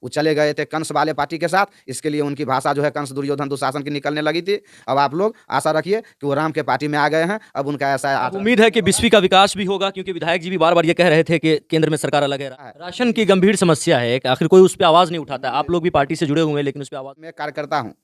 वो चले गए थे कंस वाले पार्टी के साथ, इसके लिए उनकी भाषा जो है कंस दुर्योधन दुशासन की निकलने लगी थी। अब आप लोग आशा रखिए कि वो राम के पार्टी में आ गए हैं, अब उनका ऐसा अब उम्मीद है कि बिस्फी का विकास भी होगा, क्योंकि विधायक जी भी बार बार ये कह रहे थे कि केंद्र में सरकार अलग है। राशन की गंभीर समस्या है, आखिर कोई उस पर आवाज नहीं उठाता। आप लोग भी पार्टी से जुड़े हुए हैं, लेकिन उस पर आवाज। मैं कार्यकर्ता हूँ,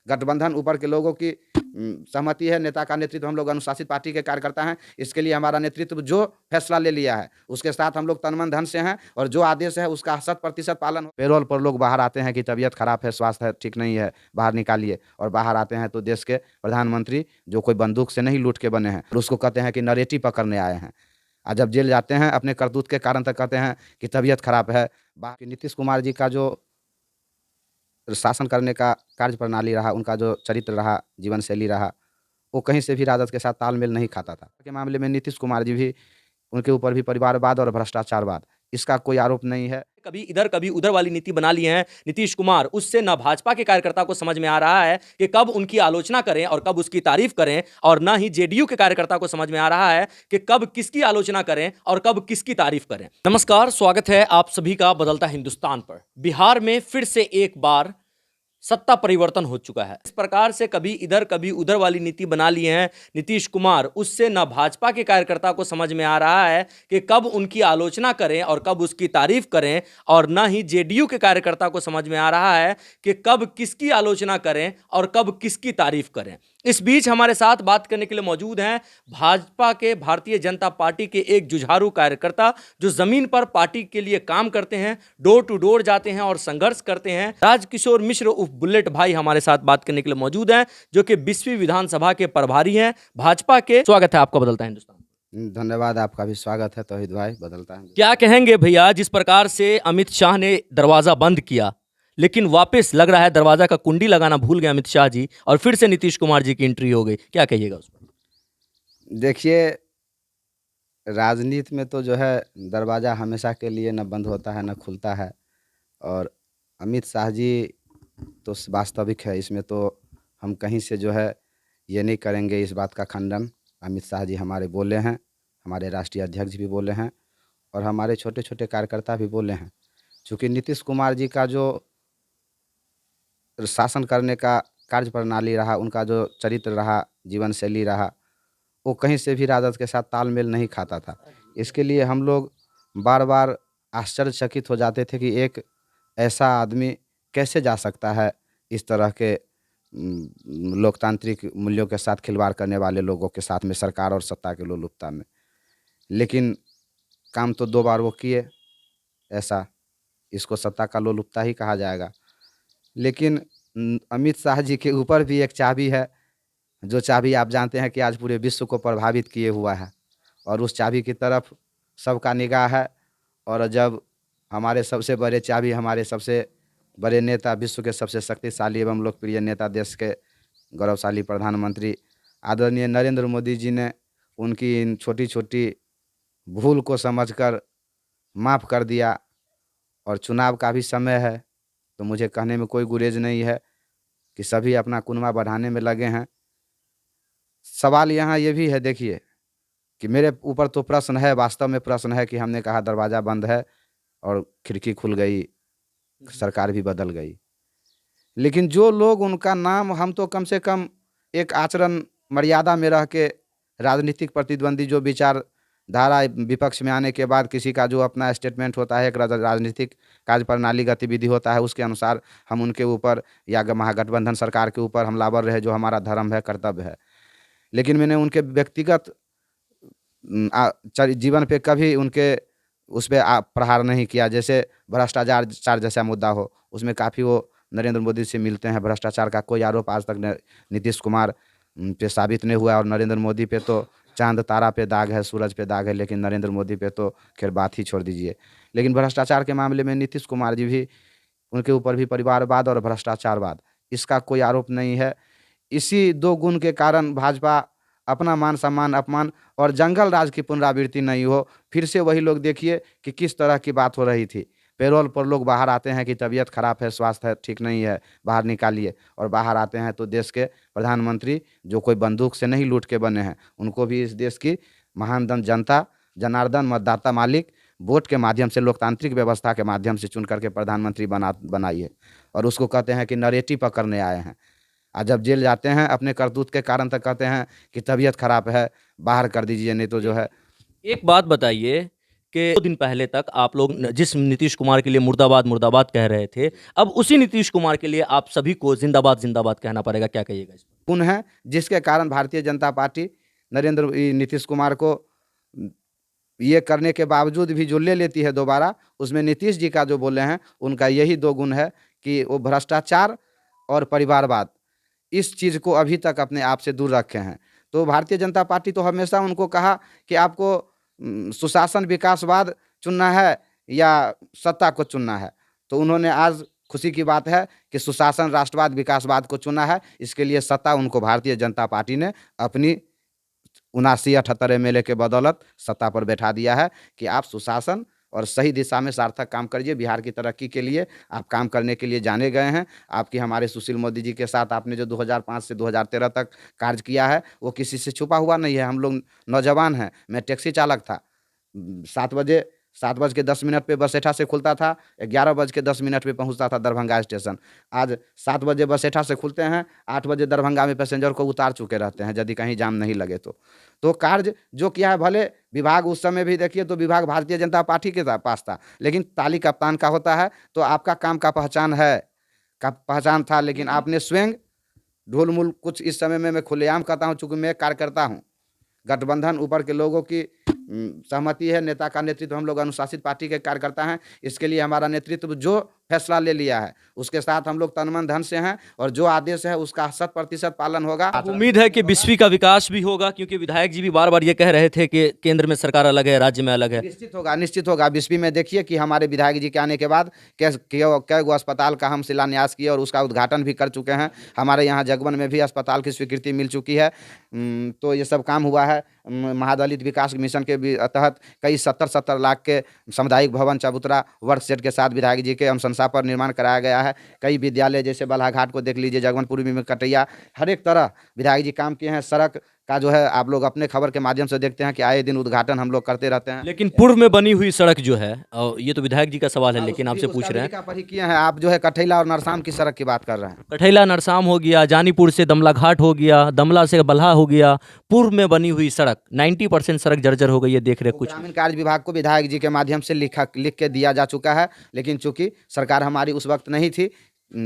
गठबंधन ऊपर के लोगों की सहमति है, नेता का नेतृत्व, हम लोग अनुशासित पार्टी के कार्यकर्ता हैं। इसके लिए हमारा नेतृत्व जो फैसला ले लिया है उसके साथ हम लोग तन मन धन से हैं, और जो आदेश है उसका 100% पालन। पेरोल पर लोग बाहर आते हैं कि तबीयत खराब है, स्वास्थ्य ठीक नहीं है, बाहर निकालिए, और बाहर आते हैं तो देश के प्रधानमंत्री जो कोई बंदूक से नहीं लूट के बने हैं, और उसको कहते हैं कि नरेटिव पकड़ने आए हैं, और जब जेल जाते हैं अपने करतूत के कारण तक कहते हैं कि तबीयत खराब है। बाकी नीतीश कुमार जी का जो शासन करने का कार्य प्रणाली रहा, उनका जो चरित्र रहा, जीवन शैली रहा, वो कहीं से भी राजद के साथ तालमेल नहीं खाता था। के मामले में नीतीश कुमार जी भी, उनके ऊपर भी परिवारवाद और भ्रष्टाचारवाद, इसका कोई आरोप नहीं है। कभी इधर कभी उधर वाली नीति बना ली है नीतीश कुमार। उससे न भाजपा के कार्यकर्ता को समझ में आ रहा है कि कब उनकी आलोचना करें और कब उसकी तारीफ करें, और न ही जेडीयू के कार्यकर्ता को समझ में आ रहा है कि कब किसकी आलोचना करें और कब किसकी तारीफ करें। नमस्कार, स्वागत है आप सभी का बदलता हिंदुस्तान पर। बिहार में फिर से एक बार सत्ता परिवर्तन हो चुका है। इस प्रकार से कभी इधर कभी उधर वाली नीति बना ली है नीतीश कुमार। उससे न भाजपा के कार्यकर्ता को समझ में आ रहा है कि कब उनकी आलोचना करें और कब उसकी तारीफ करें, और न ही जेडीयू के कार्यकर्ता को समझ में आ रहा है कि कब किसकी आलोचना करें और कब किसकी तारीफ करें। इस बीच हमारे साथ बात करने के लिए मौजूद हैं भाजपा के, भारतीय जनता पार्टी के एक जुझारू कार्यकर्ता, जो जमीन पर पार्टी के लिए काम करते हैं, डोर टू डोर जाते हैं और संघर्ष करते हैं। राजकिशोर मिश्र उर्फ बुलेट भाई हमारे साथ बात करने के लिए मौजूद हैं, जो कि 20वीं विधानसभा के प्रभारी हैं भाजपा के। स्वागत है आपका बदलता हिंदुस्तान। धन्यवाद, आपका भी स्वागत है तौहीद भाई, बदलता है। क्या कहेंगे भैया, जिस प्रकार से अमित शाह ने दरवाजा बंद किया, लेकिन वापस लग रहा है दरवाजा का कुंडी लगाना भूल गए अमित शाह जी, और फिर से नीतीश कुमार जी की एंट्री हो गई, क्या कहिएगा उस पर? देखिए, राजनीति में तो जो है दरवाज़ा हमेशा के लिए न बंद होता है न खुलता है, और अमित शाह जी तो वास्तविक है, इसमें तो हम कहीं से जो है ये नहीं करेंगे इस बात का खंडन। अमित शाह जी हमारे बोले हैं, हमारे राष्ट्रीय अध्यक्ष भी बोले हैं, और हमारे छोटे छोटे कार्यकर्ता भी बोले हैं। चूँकि नीतीश कुमार जी का जो शासन करने का कार्य प्रणाली रहा, उनका जो चरित्र रहा, जीवन शैली रहा, वो कहीं से भी राजद के साथ तालमेल नहीं खाता था। इसके लिए हम लोग बार बार आश्चर्यचकित हो जाते थे कि एक ऐसा आदमी कैसे जा सकता है इस तरह के लोकतांत्रिक मूल्यों के साथ खिलवाड़ करने वाले लोगों के साथ में, सरकार और सत्ता के लोलुपता में। लेकिन काम तो 2 बार वो किए ऐसा, इसको सत्ता का लोलुपता ही कहा जाएगा। लेकिन अमित शाह जी के ऊपर भी एक चाबी है, जो चाबी आप जानते हैं कि आज पूरे विश्व को प्रभावित किए हुआ है, और उस चाबी की तरफ सबका निगाह है। और जब हमारे सबसे बड़े चाबी, हमारे सबसे बड़े नेता, विश्व के सबसे शक्तिशाली एवं लोकप्रिय नेता, देश के गौरवशाली प्रधानमंत्री आदरणीय नरेंद्र मोदी जी ने उनकी इन छोटी छोटी भूल को समझकर माफ़ कर दिया, और चुनाव का भी समय है, तो मुझे कहने में कोई गुरेज नहीं है कि सभी अपना कुनबा बढ़ाने में लगे हैं। सवाल यहाँ ये भी है, देखिए, कि मेरे ऊपर तो प्रश्न है, वास्तव में प्रश्न है कि हमने कहा दरवाज़ा बंद है और खिड़की खुल गई, सरकार भी बदल गई। लेकिन जो लोग, उनका नाम हम तो कम से कम एक आचरण मर्यादा में रह के, राजनीतिक प्रतिद्वंदी जो विचारधारा विपक्ष में आने के बाद किसी का जो अपना स्टेटमेंट होता है, एक राजनीतिक कार्य प्रणाली गतिविधि होता है, उसके अनुसार हम उनके ऊपर या महागठबंधन सरकार के ऊपर हमलावर रहे, जो हमारा धर्म है, कर्तव्य है। लेकिन मैंने उनके व्यक्तिगत जीवन पे कभी उनके उस पर प्रहार नहीं किया। जैसे भ्रष्टाचार जैसा मुद्दा हो, उसमें काफ़ी वो नरेंद्र मोदी से मिलते हैं। भ्रष्टाचार का कोई आरोप आज तक नीतीश कुमार पे साबित नहीं हुआ, और नरेंद्र मोदी पे तो चांद तारा पे दाग है, सूरज पे दाग है, लेकिन नरेंद्र मोदी पे तो खैर बात ही छोड़ दीजिए। लेकिन भ्रष्टाचार के मामले में नीतीश कुमार जी भी, उनके ऊपर भी परिवारवाद और भ्रष्टाचारवाद, इसका कोई आरोप नहीं है। इसी 2 गुण के कारण भाजपा अपना मान सम्मान, अपमान और जंगल राज की पुनरावृत्ति नहीं हो। फिर से वही लोग, देखिए कि किस तरह की बात हो रही थी। पेरोल पर लोग बाहर आते हैं कि तबीयत खराब है, स्वास्थ्य ठीक नहीं है, बाहर निकालिए, और बाहर आते हैं तो देश के प्रधानमंत्री जो कोई बंदूक से नहीं लूट के बने हैं, उनको भी इस देश की महान जनता, जनार्दन, मतदाता मालिक वोट के माध्यम से, लोकतांत्रिक व्यवस्था के माध्यम से चुन करके प्रधानमंत्री बनाइए, और उसको कहते हैं कि नरेटिव पकड़ने आए हैं। और जब जेल जाते हैं अपने करतूत के कारण, तक कहते हैं कि तबीयत खराब है, बाहर कर दीजिए, नहीं तो जो है। एक बात बताइए कि 2 दिन पहले तक आप लोग जिस नीतीश कुमार के लिए मुर्दाबाद मुर्दाबाद कह रहे थे, अब उसी नीतीश कुमार के लिए आप सभी को जिंदाबाद जिंदाबाद कहना पड़ेगा, क्या कहिएगा इस पर? पुनः जिसके कारण भारतीय जनता पार्टी नीतीश कुमार को ये करने के बावजूद भी जो ले लेती है दोबारा, उसमें नीतीश जी का जो बोले हैं उनका यही 2 गुण है कि वो भ्रष्टाचार और परिवारवाद, इस चीज़ को अभी तक अपने आप से दूर रखे हैं। तो भारतीय जनता पार्टी तो हमेशा उनको कहा कि आपको सुशासन विकासवाद चुनना है या सत्ता को चुनना है, तो उन्होंने आज खुशी की बात है कि सुशासन, राष्ट्रवाद, विकासवाद को चुना है। इसके लिए सत्ता उनको भारतीय जनता पार्टी ने अपनी 79-78 एमएलए के बदौलत सत्ता पर बैठा दिया है कि आप सुशासन और सही दिशा में सार्थक काम करिए। बिहार की तरक्की के लिए आप काम करने के लिए जाने गए हैं। आपकी हमारे सुशील मोदी जी के साथ आपने जो 2005 से 2013 तक कार्य किया है, वो किसी से छुपा हुआ नहीं है। हम लोग नौजवान हैं, मैं टैक्सी चालक था। 7:10 पे बसेठा से खुलता था, 11:10 पे पहुंचता था दरभंगा स्टेशन। आज 7 बजे बसेठा से खुलते हैं, 8 बजे दरभंगा में पैसेंजर को उतार चुके रहते हैं, यदि कहीं जाम नहीं लगे तो। तो कार्य जो किया है, भले विभाग उस समय भी देखिए तो विभाग भारतीय जनता पार्टी के पास था, लेकिन ताली कप्तान का होता है, तो आपका काम का पहचान है, का पहचान था, लेकिन आपने स्वयं ढोल-मूल कुछ इस समय में मैं खुलेआम कहता हूँ, चूँकि मैं एक कार्यकर्ता हूँ। गठबंधन ऊपर के लोगों की सहमति है, नेता का नेतृत्व, हम लोग अनुशासित पार्टी के कार्यकर्ता हैं। इसके लिए हमारा नेतृत्व जो फैसला ले लिया है उसके साथ हम लोग तन मन धन से हैं, और जो आदेश है उसका 100% पालन होगा। अब उम्मीद है कि बिस्फी का विकास भी होगा, क्योंकि विधायक जी भी बार बार ये कह रहे थे कि केंद्र में सरकार अलग है, राज्य में अलग है। निश्चित होगा, निश्चित होगा। बिस्फी में देखिए कि हमारे विधायक जी के आने के बाद कै गो अस्पताल का हम शिलान्यास किए और उसका उद्घाटन भी कर चुके हैं। हमारे यहाँ जगवन में भी अस्पताल की स्वीकृति मिल चुकी है। तो ये सब काम हुआ है। महादलित विकास मिशन के तहत कई 70 लाख के सामुदायिक भवन चबूतरा वर्क सेट के साथ विधायक जी के अनुशंसा पर निर्माण कराया गया है। कई विद्यालय जैसे बल्हाघाट को देख लीजिए, जगवनपुरी में कटैया, हर एक तरह विधायक जी काम किए हैं। सड़क का जो है आप लोग अपने खबर के माध्यम से देखते हैं कि आए दिन उद्घाटन हम लोग करते रहते हैं। लेकिन पूर्व में बनी हुई सड़क जो है, और ये तो विधायक जी का सवाल है, लेकिन आपसे पूछ रहे हैं, पर ही किए हैं। आप जो है कठैला और नरसाम की सड़क की बात कर रहे हैं। कठैला नरसाम हो गया, जानीपुर से दमला घाट हो गया, दमला से बल्हा हो गया, पूर्व में बनी हुई सड़क 90% सड़क जर्जर हो गई है, देख रहे कुछ। ग्रामीण कार्य विभाग को विधायक जी के माध्यम से लिख के दिया जा चुका है, लेकिन चूंकि सरकार हमारी उस वक्त नहीं थी,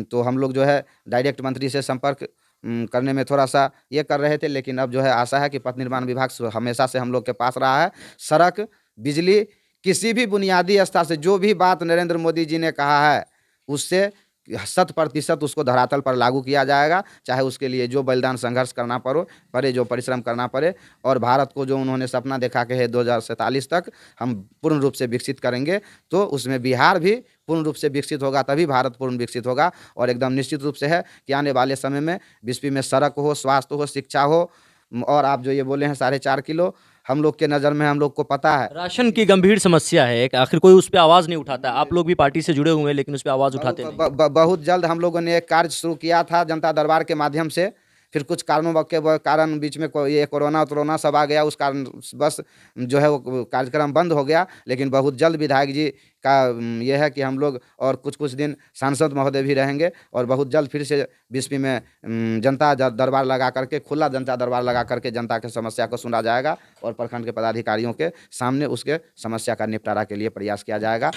तो हम लोग जो है डायरेक्ट मंत्री से संपर्क करने में थोड़ा सा ये कर रहे थे। लेकिन अब जो है आशा है कि पथ निर्माण विभाग हमेशा से हम लोग के पास रहा है। सड़क, बिजली, किसी भी बुनियादी स्तर से जो भी बात नरेंद्र मोदी जी ने कहा है उससे 100% उसको धरातल पर लागू किया जाएगा, चाहे उसके लिए जो बलिदान संघर्ष करना पड़े, जो परिश्रम करना पड़े। और भारत को जो उन्होंने सपना देखा कि है 2047 तक हम पूर्ण रूप से विकसित करेंगे, तो उसमें बिहार भी पूर्ण रूप से विकसित होगा, तभी भारत पूर्ण विकसित होगा। और एकदम निश्चित रूप से है कि आने वाले समय में बिस्फी में सड़क हो, स्वास्थ्य हो, शिक्षा हो, और आप जो ये बोले हैं 4.5 किलो, हम लोग के नज़र में, हम लोग को पता है राशन की गंभीर समस्या है कि आखिर कोई उस पर आवाज़ नहीं उठाता। आप लोग भी पार्टी से जुड़े हुए हैं, लेकिन उस पर आवाज़ उठाते नहीं। बहुत जल्द हम लोगों ने एक कार्य शुरू किया था जनता दरबार के माध्यम से। फिर कुछ कारणों के कारण बीच में ये कोरोना सब आ गया, उस कारण बस जो है वो कार्यक्रम बंद हो गया। लेकिन बहुत जल्द विधायक जी का ये है कि हम लोग और कुछ दिन सांसद महोदय भी रहेंगे, और बहुत जल्द फिर से बिस्फी में जनता दरबार लगा करके, खुला जनता दरबार लगा करके जनता की समस्या को सुना जाएगा, और प्रखंड के पदाधिकारियों के सामने उसके समस्या का निपटारा के लिए प्रयास किया जाएगा।